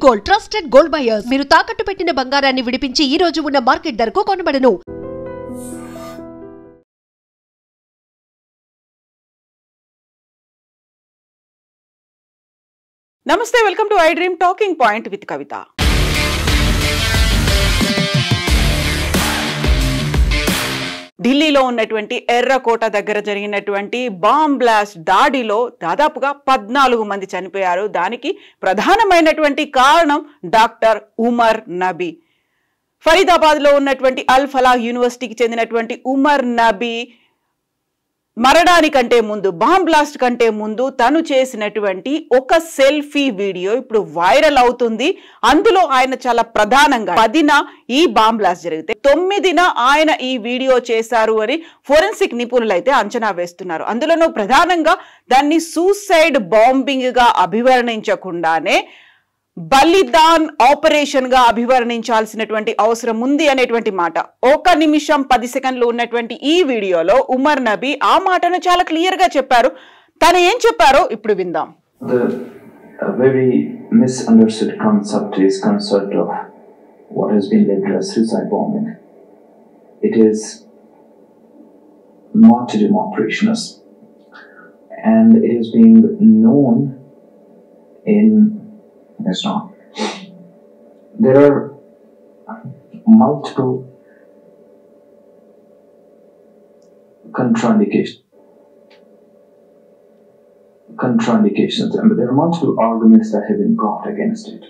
Gold trusted gold buyers మీరు తాకట్టు పెట్టిన బంగారాన్ని విడిపించి ఈ రోజు ఉన్న మార్కెట్ ధరకు కొనబడను. నమస్తే, welcome to I dream talking point with Kavitha. ఢిల్లీలో ఉన్నటువంటి ఎర్రకోట దగ్గర జరిగినటువంటి బాంబ్ బ్లాస్ట్ దాడిలో దాదాపుగా 14 మంది చనిపోయారు. దానికి ప్రధానమైనటువంటి కారణం డాక్టర్ ఉమర్ నబీ. ఫరీదాబాద్లో ఉన్నటువంటి అల్ ఫలాహ్ యూనివర్సిటీకి చెందినటువంటి ఉమర్ నబీ మరణానికంటే ముందు, బాంబ్ బ్లాస్ట్ కంటే ముందు తను చేసినటువంటి ఒక సెల్ఫీ వీడియో ఇప్పుడు వైరల్ అవుతుంది. అందులో ఆయన చాలా ప్రధానంగా 10న ఈ బాంబ్ బ్లాస్ట్ జరిగితే 9న ఆయన ఈ వీడియో చేశారు అని ఫోరెన్సిక్ నిపుణులు అయితే అంచనా వేస్తున్నారు. అందులోనూ ప్రధానంగా దాన్ని సూసైడ్ బాంబింగ్ గా అభివర్ణించకుండానే బలిదాన్ ఆపరేషన్ గా అభివర్ణించాల్సినటువంటి అవసరం ఉంది అనేటువంటి మాట 1 నిమిషం 10 సెకండ్లు ఉన్నటువంటి ఈ వీడియోలో ఉమర్ నబీ ఆ మాటను చాలా క్లియర్ గా చెప్పారు. తను ఏం చెప్పారో ఇప్పుడు విందాం. A very misunderstood concept is concept of what has been labeled as suicide bombing. It is martyrdom operations, and it is being known in It's not. There are multiple contraindications, and there are multiple arguments that have been brought against it.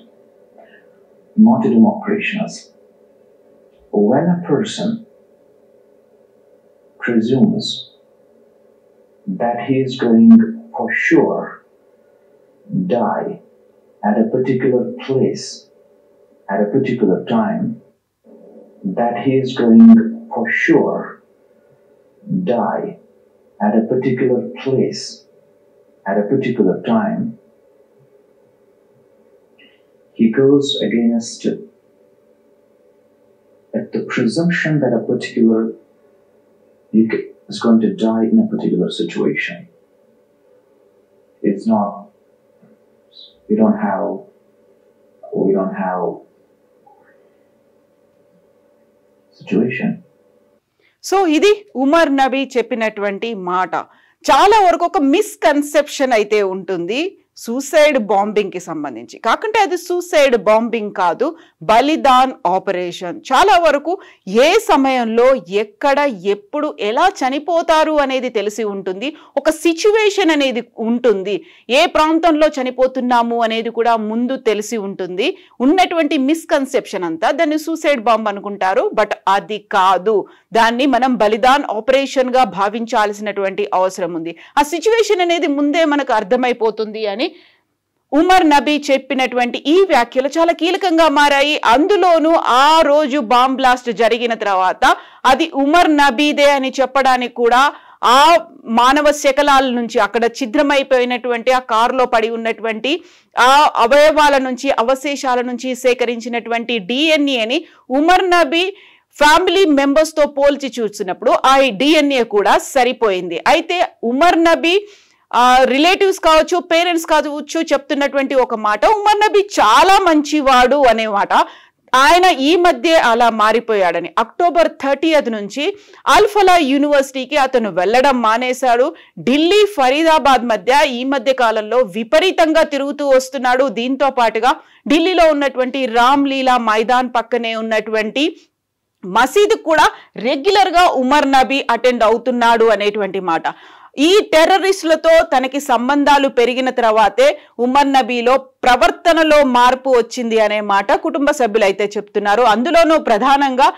Martyrdom operations. When a person presumes that he is going for sure die at a particular place, at a particular time, that he is going for sure die at a particular place, at a particular time, he goes against the presumption that a particular is going to die in a particular situation. It's not. We don't have situation. So ఇది ఉమర్ నబీ చెప్పినటువంటి మాట. చాలా వరకు ఒక misconception అయితే ఉంటుంది suicide bombing కి సంబంధించి. కాకుంటే అది సూసైడ్ బాంబింగ్ కాదు, బలిదాన్ ఆపరేషన్. చాలా వరకు ఏ సమయంలో ఎక్కడ ఎప్పుడు ఎలా చనిపోతారు అనేది తెలిసి ఉంటుంది, ఒక సిచ్యువేషన్ అనేది ఉంటుంది, ఏ ప్రాంతంలో చనిపోతున్నాము అనేది కూడా ముందు తెలిసి ఉంటుంది. ఉన్నటువంటి మిస్కన్సెప్షన్ అంతా దాన్ని సూసైడ్ బాంబ్ అనుకుంటారు, బట్ అది కాదు. దాన్ని మనం బలిదాన్ ఆపరేషన్ గా భావించాల్సినటువంటి అవసరం ఉంది. ఆ సిచ్యువేషన్ అనేది ముందే మనకు అర్థమైపోతుంది అని ఉమర్ నబీ చెప్పినటువంటి ఈ వ్యాఖ్యలు చాలా కీలకంగా మారాయి. అందులోనూ ఆ రోజు బాంబ్ బ్లాస్ట్ జరిగిన తర్వాత అది ఉమర్ నబీదే అని చెప్పడానికి కూడా ఆ మానవ శకలాల నుంచి, అక్కడ ఛిద్రమైపోయినటువంటి ఆ కారులో పడి ఉన్నటువంటి ఆ అవయవాల నుంచి, అవశేషాల నుంచి సేకరించినటువంటి డిఎన్ఏని ఉమర్ నబీ ఫ్యామిలీ మెంబర్స్ తో పోల్చి చూసినప్పుడు ఆ డిఎన్ఏ కూడా సరిపోయింది. అయితే ఉమర్ నబీ రిలేటివ్స్ కావచ్చు, పేరెంట్స్ కావచ్చు చెప్తున్నటువంటి ఒక మాట, ఉమర్ నబీ చాలా మంచివాడు అనే మాట. ఆయన ఈ మధ్య అలా మారిపోయాడని. అక్టోబర్ 30 నుంచి అల్ ఫలాహ్ యూనివర్సిటీకి అతను వెళ్ళడం మానేశాడు. ఢిల్లీ ఫరీదాబాద్ మధ్య ఈ మధ్య కాలంలో విపరీతంగా తిరుగుతూ వస్తున్నాడు. దీంతో పాటుగా ఢిల్లీలో ఉన్నటువంటి రామ్ లీలా మైదాన్ పక్కనే ఉన్నటువంటి మసీదు కూడా రెగ్యులర్ గా ఉమర్ నబీ అటెండ్ అవుతున్నాడు అనేటువంటి మాట. ఈ టెర్రరిస్టులతో తనకి సంబంధాలు పెరిగిన తర్వాతే ఉమర్ నబీలో ప్రవర్తనలో మార్పు వచ్చింది అనే మాట కుటుంబ సభ్యులు అయితే చెప్తున్నారు. అందులోనూ ప్రధానంగా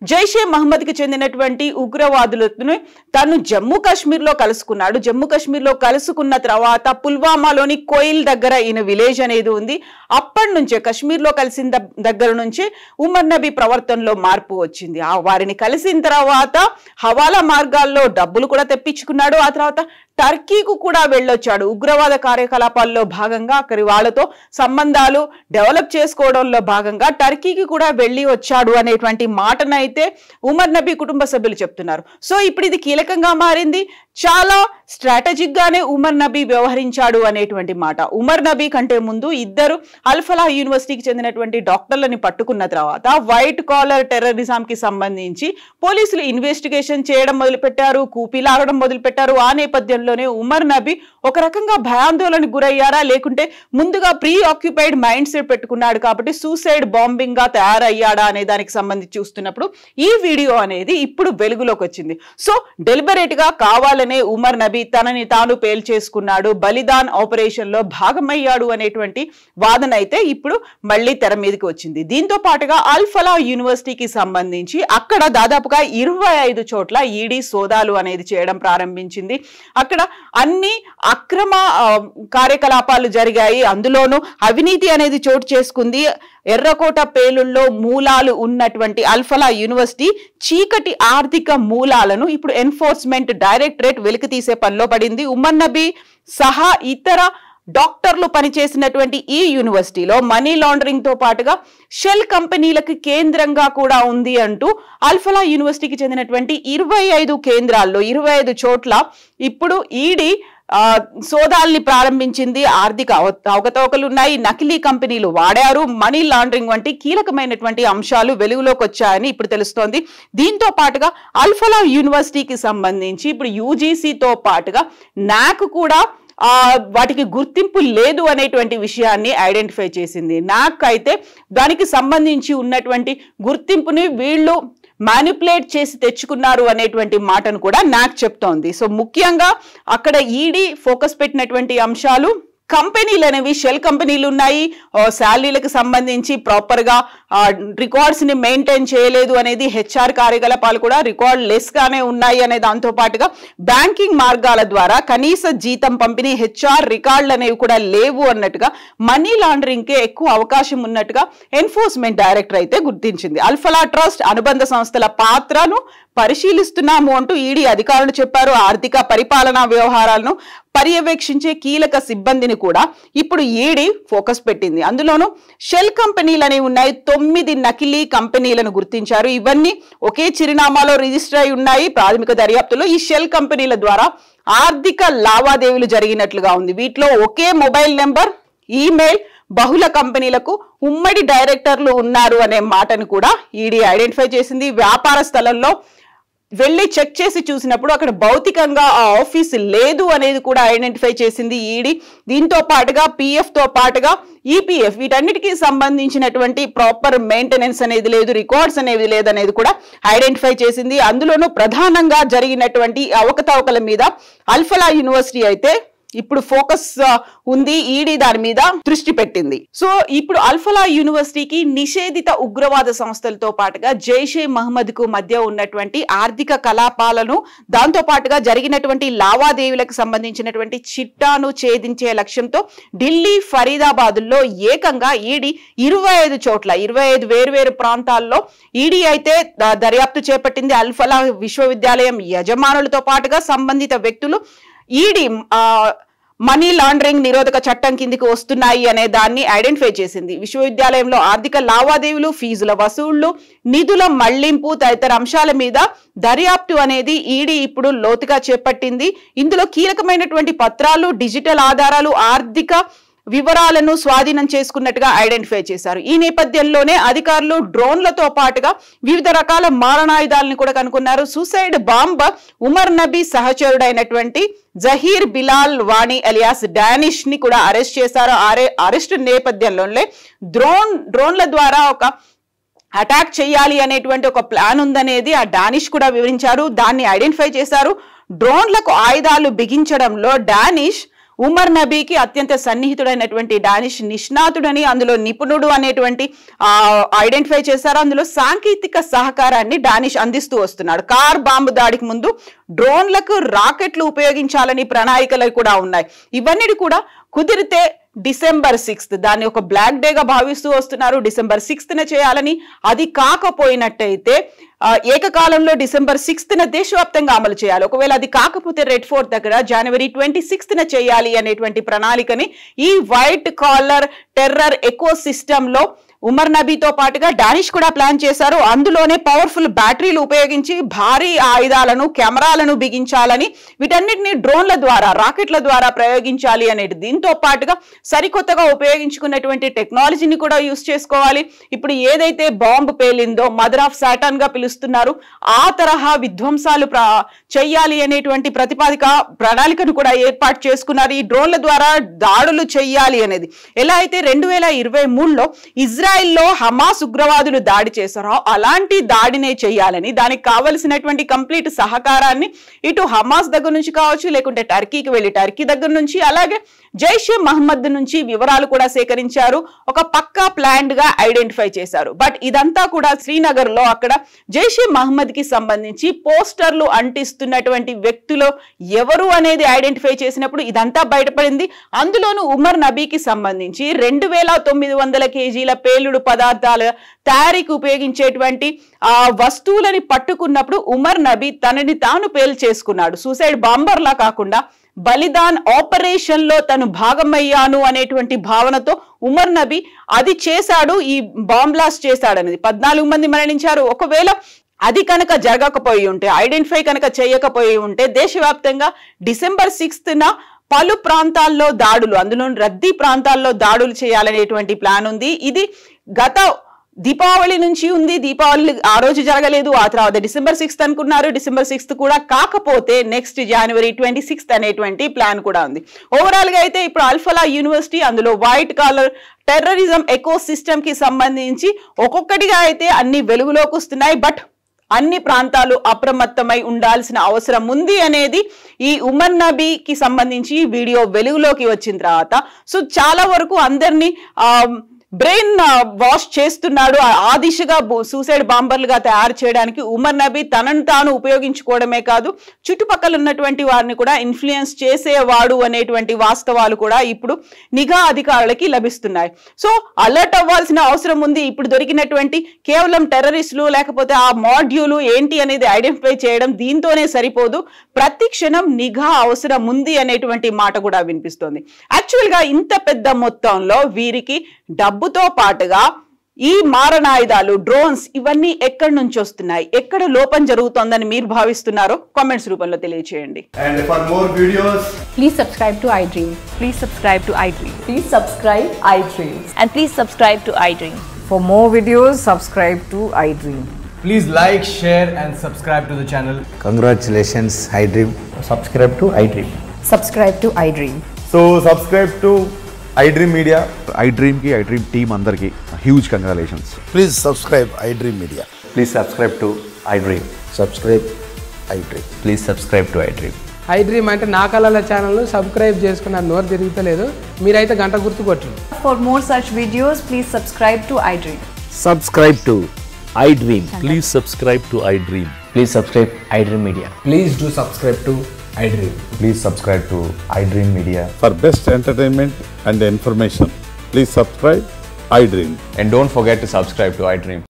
జైషే మహమ్మద్ కి చెందినటువంటి ఉగ్రవాదులను తను జమ్మూ కాశ్మీర్లో కలుసుకున్నాడు. జమ్మూ కాశ్మీర్లో కలుసుకున్న తర్వాత పుల్వామాలోని కోయిల్ దగ్గర ఈయన విలేజ్ అనేది ఉంది. అప్పటి నుంచే కాశ్మీర్లో కలిసిన దగ్గర నుంచి ఉమర్ నబీ ప్రవర్తనలో మార్పు వచ్చింది. వారిని కలిసిన తర్వాత హవాలా మార్గాల్లో డబ్బులు కూడా తెప్పించుకున్నాడు. ఆ తర్వాత టర్కీకు కూడా వెళ్ళొచ్చాడు. ఉగ్రవాద కార్యకలాపాల్లో భాగంగా అక్కడి వాళ్ళతో సంబంధాలు డెవలప్ చేసుకోవడంలో భాగంగా టర్కీకి కూడా వెళ్ళి వచ్చాడు అనేటువంటి మాటనైతే ఉమర్ నబీ కుటుంబ సభ్యులు చెప్తున్నారు. సో ఇప్పుడు ఇది కీలకంగా మారింది. చాలా స్ట్రాటజిక్ గానే ఉమర్ నబీ వ్యవహరించాడు అనేటువంటి మాట. ఉమర్ నబీ కంటే ముందు ఇద్దరు అల్ ఫలాహ్ యూనివర్సిటీకి చెందినటువంటి డాక్టర్లని పట్టుకున్న తర్వాత వైట్ కాలర్ టెర్రరిజం కి సంబంధించి పోలీసులు ఇన్వెస్టిగేషన్ చేయడం మొదలుపెట్టారు, కూపీలాగడం మొదలుపెట్టారు. ఆ నేపథ్యంలోనే ఉమర్ నబీ ఒక రకంగా భయాందోళనకు గురయ్యారా, లేకుంటే ముందుగా ప్రీ ఆక్యుపైడ్ మైండ్ సెట్ పెట్టుకున్నాడు కాబట్టి సూసైడ్ బాంబింగ్ గా తయారయ్యాడా అనే దానికి సంబంధించి చూస్తున్నప్పుడు ఈ వీడియో అనేది ఇప్పుడు వెలుగులోకి వచ్చింది. సో డెలిబరేట్ గా కావాలని ఉమర్ నబీ తనని తాను పేల్చేసుకున్నాడు, బలిదాన్ ఆపరేషన్ లో భాగమయ్యాడు అనేటువంటి వాదన అయితే ఇప్పుడు మళ్ళీ తెర మీదకి వచ్చింది. దీంతో పాటుగా అల్ ఫలాహ్ యూనివర్సిటీకి సంబంధించి అక్కడ దాదాపుగా 25 చోట్ల ఈడీ సోదాలు అనేది చేయడం ప్రారంభించింది. అక్కడ అన్ని అక్రమ కార్యకలాపాలు జరిగాయి, అందులోనూ అవినీతి అనేది చోటు చేసుకుంది. ఎర్రకోట పేలుల్లో మూలాలు ఉన్నటువంటి అల్ ఫలాహ్ యూనివర్సిటీ చీకటి ఆర్థిక మూలాలను ఇప్పుడు ఎన్ఫోర్స్మెంట్ డైరెక్టరేట్ వెలికి తీసే పనిలో పడింది. ఉమర్ నబీ సహా ఇతర డాక్టర్లు పనిచేసినటువంటి ఈ యూనివర్సిటీలో మనీ లాండరింగ్ తో పాటుగా షెల్ కంపెనీలకు కేంద్రంగా కూడా ఉంది అంటూ అల్ ఫలాహ్ యూనివర్సిటీకి చెందినటువంటి 25 కేంద్రాల్లో 25 చోట్ల ఇప్పుడు ఈడీ సోదాల్ని ప్రారంభించింది. ఆర్థిక అవకతవకలు ఉన్నాయి, నకిలీ కంపెనీలు వాడారు, మనీ లాండరింగ్ వంటి కీలకమైనటువంటి అంశాలు వెలుగులోకి వచ్చాయని ఇప్పుడు తెలుస్తోంది. దీంతో పాటుగా అల్ ఫలాహ్ యూనివర్సిటీకి సంబంధించి ఇప్పుడు యూజీసీతో పాటుగా నాక్ కూడా వాటికి గుర్తింపు లేదు అనేటువంటి విషయాన్ని ఐడెంటిఫై చేసింది. నాక్ అయితే దానికి సంబంధించి ఉన్నటువంటి గుర్తింపుని వీళ్ళు మ్యానిపులేట్ చేసి తెచ్చుకున్నారు అనేటువంటి మాటను కూడా నాక్ చెప్తోంది. సో ముఖ్యంగా అక్కడ ఈడీ ఫోకస్ పెట్టినటువంటి అంశాలు కంపెనీలు అనేవి షెల్ కంపెనీలు ఉన్నాయి, శాలరీలకు సంబంధించి ప్రాపర్ గా రికార్డ్స్ ని మెయింటైన్ చేయలేదు అనేది, హెచ్ఆర్ కార్యకలాపాలు కూడా రికార్డ్ లెస్ గానే ఉన్నాయి అనే దాంతో పాటుగా బ్యాంకింగ్ మార్గాల ద్వారా కనీస జీతం పంపిణీ, హెచ్ఆర్ రికార్డులు అనేవి కూడా లేవు అన్నట్టుగా మనీ లాండరింగ్ కే ఎక్కువ అవకాశం ఉన్నట్టుగా ఎన్ఫోర్స్మెంట్ డైరెక్టర్ అయితే గుర్తించింది. అల్ ఫలాహ్ ట్రస్ట్ అనుబంధ సంస్థల పాత్రను పరిశీలిస్తున్నాము అంటూ ఈడీ అధికారులు చెప్పారు. ఆర్థిక పరిపాలనా వ్యవహారాలను పర్యవేక్షించే కీలక సిబ్బందిని కూడా ఇప్పుడు ఈడీ ఫోకస్ పెట్టింది. అందులోనూ షెల్ కంపెనీలు అనేవి ఉన్నాయి, 9 నకిలీ కంపెనీలను గుర్తించారు. ఇవన్నీ ఒకే చిరునామాలో రిజిస్టర్ అయి ఉన్నాయి. ప్రాథమిక దర్యాప్తులో ఈ షెల్ కంపెనీల ద్వారా ఆర్థిక లావాదేవీలు జరిగినట్లుగా ఉంది. వీటిలో ఒకే మొబైల్ నెంబర్, ఈమెయిల్, బహుళ కంపెనీలకు ఉమ్మడి డైరెక్టర్లు ఉన్నారు అనే మాటను కూడా ఈడీ ఐడెంటిఫై చేసింది. వ్యాపార స్థలంలో వెళ్ళి చెక్ చేసి చూసినప్పుడు అక్కడ భౌతికంగా ఆ ఆఫీస్ లేదు అనేది కూడా ఐడెంటిఫై చేసింది ఈడీ. దీంతో పాటుగా పిఎఫ్ తో పాటుగా ఈపీఎఫ్ వీటన్నిటికీ సంబంధించినటువంటి ప్రాపర్ మెయింటెనెన్స్ అనేది లేదు, రికార్డ్స్ అనేవి లేదనేది కూడా ఐడెంటిఫై చేసింది. అందులోనూ ప్రధానంగా జరిగినటువంటి అవకతవకల మీద అల్ ఫలాహ్ యూనివర్సిటీ అయితే ఇప్పుడు ఫోకస్ ఉంది, ఈడీ దాని మీద దృష్టి పెట్టింది. సో ఇప్పుడు అల్ ఫలాహ్ యూనివర్సిటీకి నిషేధిత ఉగ్రవాద సంస్థలతో పాటుగా జైషే మహమ్మద్ కు మధ్య ఉన్నటువంటి ఆర్థిక కలాపాలను, దాంతో పాటుగా జరిగినటువంటి లావాదేవీలకు సంబంధించినటువంటి చిట్టాను ఛేదించే లక్ష్యంతో ఢిల్లీ, ఫరీదాబాద్లో ఏకంగా ఈడీ 25 చోట్ల 25 వేర్వేరు ప్రాంతాల్లో ఈడీ అయితే దర్యాప్తు చేపట్టింది. అల్ ఫలాహ్ విశ్వవిద్యాలయం యజమానులతో పాటుగా సంబంధిత వ్యక్తులు ఈడీ మనీ లాండరింగ్ నిరోధక చట్టం కిందికి వస్తున్నాయి అనే దాన్ని ఐడెంటిఫై చేసింది. విశ్వవిద్యాలయంలో ఆర్థిక లావాదేవీలు, ఫీజుల వసూళ్లు, నిధుల మళ్లింపు తదితర అంశాల మీద దర్యాప్తు అనేది ఈడీ ఇప్పుడు లోతుగా చేపట్టింది. ఇందులో కీలకమైనటువంటి పత్రాలు, డిజిటల్ ఆధారాలు, ఆర్థిక వివరాలను స్వాధీనం చేసుకున్నట్టుగా ఐడెంటిఫై చేశారు. ఈ నేపథ్యంలోనే అధికారులు డ్రోన్లతో పాటుగా వివిధ రకాల మారణాయుధాలను కూడా కనుక్కున్నారు. సూసైడ్ బాంబ్ ఉమర్ నబీ సహచరుడైనటువంటి జహీర్ బిలాల్ వాణి అలియాస్ డానిష్ ని కూడా అరెస్ట్ చేశారు. అరెస్ట్ నేపథ్యంలోనే డ్రోన్ల ద్వారా ఒక అటాక్ చేయాలి అనేటువంటి ఒక ప్లాన్ ఉందనేది ఆ డానిష్ కూడా వివరించారు. దాన్ని ఐడెంటిఫై చేశారు. డ్రోన్లకు ఆయుధాలు బిగించడంలో డానిష్ ఉమర్ నబీకి అత్యంత సన్నిహితుడైనటువంటి డానిష్ నిష్ణాతుడని, అందులో నిపుణుడు అనేటువంటి ఐడెంటిఫై చేశారు. అందులో సాంకేతిక సహకారాన్ని డానిష్ అందిస్తూ వస్తున్నాడు. కార్ బాంబు దాడికి ముందు డ్రోన్లకు రాకెట్లు ఉపయోగించాలని ప్రణాళికలు కూడా ఉన్నాయి. ఇవన్నీ కూడా కుదిరితే డిసెంబర్ 6 దాన్ని ఒక బ్లాక్ డేగా భావిస్తూ వస్తున్నారు. డిసెంబర్ 6న చేయాలని, అది కాకపోయినట్టయితే ఏకకాలంలో డిసెంబర్ 6న దేశవ్యాప్తంగా అమలు చేయాలి. ఒకవేళ అది కాకపోతే రెడ్ ఫోర్ట్ దగ్గర జనవరి 26న చేయాలి అనేటువంటి ప్రణాళికని ఈ white collar terror eco system లో ఉమర్ నబీతో పాటుగా డానిష్ కూడా ప్లాన్ చేశారు. అందులోనే పవర్ఫుల్ బ్యాటరీలు ఉపయోగించి భారీ ఆయుధాలను, కెమెరాలను బిగించాలని, వీటన్నిటిని డ్రోన్ల ద్వారా, రాకెట్ల ద్వారా ప్రయోగించాలి అనేది. దీంతో పాటుగా సరికొత్తగా ఉపయోగించుకున్నటువంటి టెక్నాలజీని కూడా యూస్ చేసుకోవాలి. ఇప్పుడు ఏదైతే బాంబు పేలిందో, మదర్ ఆఫ్ సాటర్న్ గా పిలుస్తున్నారు, ఆ తరహా విధ్వంసాలు చెయ్యాలి అనేటువంటి ప్రణాళికను కూడా ఏర్పాటు చేసుకున్నారు. ఈ డ్రోన్ల ద్వారా దాడులు చెయ్యాలి అనేది. ఎలా అయితే 2023లో ఇజ్రాయెల్లో హమాస్ ఉగ్రవాదులు దాడి చేశారో అలాంటి దాడినే చేయాలని, దానికి కావలసినటువంటి కంప్లీట్ సహకారాన్ని ఇటు హమాస్ దగ్గర నుంచి కావచ్చు, లేకుంటే టర్కీకి వెళ్ళి టర్కీ దగ్గర నుంచి, అలాగే జైషే మహమ్మద్ నుంచి వివరాలు కూడా సేకరించారు. ఒక పక్కా ప్లాన్డ్ గా ఐడెంటిఫై చేశారు. బట్ ఇదంతా కూడా శ్రీనగర్ లో అక్కడ జైషే మహమ్మద్ కి సంబంధించి పోస్టర్లు అంటిస్తున్నటువంటి వ్యక్తులు ఎవరు అనేది ఐడెంటిఫై చేసినప్పుడు ఇదంతా బయటపడింది. అందులోనూ ఉమర్ నబీకి సంబంధించి 2900 కేజీల పేలుడు పదార్థాల తయారీకి ఉపయోగించేటువంటి వస్తువులని పట్టుకున్నప్పుడు ఉమర్ నబీ తనని తాను పేల్చేసుకున్నాడు. సూసైడ్ బాంబర్ లా కాకుండా బలిదాన్ ఆపరేషన్ లో తను భాగమయ్యాను అనేటువంటి భావనతో ఉమర్ నబీ అది చేశాడు, ఈ బాంబ్ బ్లాస్ట్ చేశాడు అనేది. 14 మంది మరణించారు. ఒకవేళ అది కనుక జరగకపోయి ఉంటే, ఐడెంటిఫై కనుక చేయకపోయి ఉంటే, దేశవ్యాప్తంగా డిసెంబర్ 6న పలు ప్రాంతాల్లో దాడులు, అందులో రద్దీ ప్రాంతాల్లో దాడులు చేయాలనేటువంటి ప్లాన్ ఉంది. ఇది గత దీపావళి నుంచి ఉంది. దీపావళి ఆ రోజు జరగలేదు, ఆ తర్వాత డిసెంబర్ 6th అనుకున్నారు. డిసెంబర్ 6th కూడా కాకపోతే నెక్స్ట్ జనవరి 26th అనేటువంటి ప్లాన్ కూడా ఉంది. ఓవరాల్ గా అయితే ఇప్పుడు అల్ఫలా యూనివర్సిటీ, అందులో white collar terrorism eco system కి సంబంధించి ఒక్కొక్కటిగా అయితే అన్ని వెలుగులోకి వస్తున్నాయి. బట్ అన్ని ప్రాంతాలు అప్రమత్తమై ఉండాల్సిన అవసరం ఉంది అనేది ఈ ఉమర్ నబీకి సంబంధించి వీడియో వెలుగులోకి వచ్చిన తర్వాత సో చాలా వరకు అందరినీ బ్రెయిన్ వాష్ చేస్తున్నాడు. ఆ దిశగా సూసైడ్ బాంబర్లుగా తయారు చేయడానికి ఉమర్ నబీ తనను తాను ఉపయోగించుకోవడమే కాదు, చుట్టుపక్కల ఉన్నటువంటి వారిని కూడా ఇన్ఫ్లుయెన్స్ చేసేవాడు అనేటువంటి వాస్తవాలు కూడా ఇప్పుడు నిఘా అధికారులకి లభిస్తున్నాయి. సో అలర్ట్ అవ్వాల్సిన అవసరం ఉంది. ఇప్పుడు దొరికినటువంటి కేవలం టెర్రరిస్టులు లేకపోతే ఆ మాడ్యూలు ఏంటి అనేది ఐడెంటిఫై చేయడం దీంతోనే సరిపోదు, ప్రతి క్షణం నిఘా అవసరం ఉంది అనేటువంటి మాట కూడా వినిపిస్తోంది. యాక్చువల్ గా ఇంత పెద్ద మొత్తంలో వీరికి డబ్బుతో పాటుగా ఈ మారణాయుధాలు, డ్రోన్స్ ఇవన్నీ ఎక్కడి నుంచి వస్తున్నాయి, ఎక్కడ లోపం జరుగుతోందని మీరు భావిస్తున్నారో కామెంట్స్ రూపంలో తెలియజేయండి. And for more videos, please subscribe to iDream. Please subscribe to iDream. Please subscribe iDream. And please subscribe to iDream. For more videos, subscribe to iDream. please like, share and subscribe to the channel. Congratulations, iDream. Subscribe to iDream. Subscribe to iDream. So subscribe to iDream Media. iDream ki iDream team andarki huge congratulations. Please subscribe iDream Media. Please subscribe to iDream. Subscribe iDream. Please subscribe to iDream. iDream అంటే నా కళల channel subscribe చేసుకున్న నోరు తిరుగుతలేదు, మీరైతే గంట గుర్తు కొట్టండి. For more such videos, please subscribe to iDream. Subscribe to iDream. Please subscribe to iDream. Please subscribe iDream Media. Please do subscribe to iDream. Please subscribe to iDream Media. For best entertainment and information, please subscribe iDream. And don't forget to subscribe to iDream.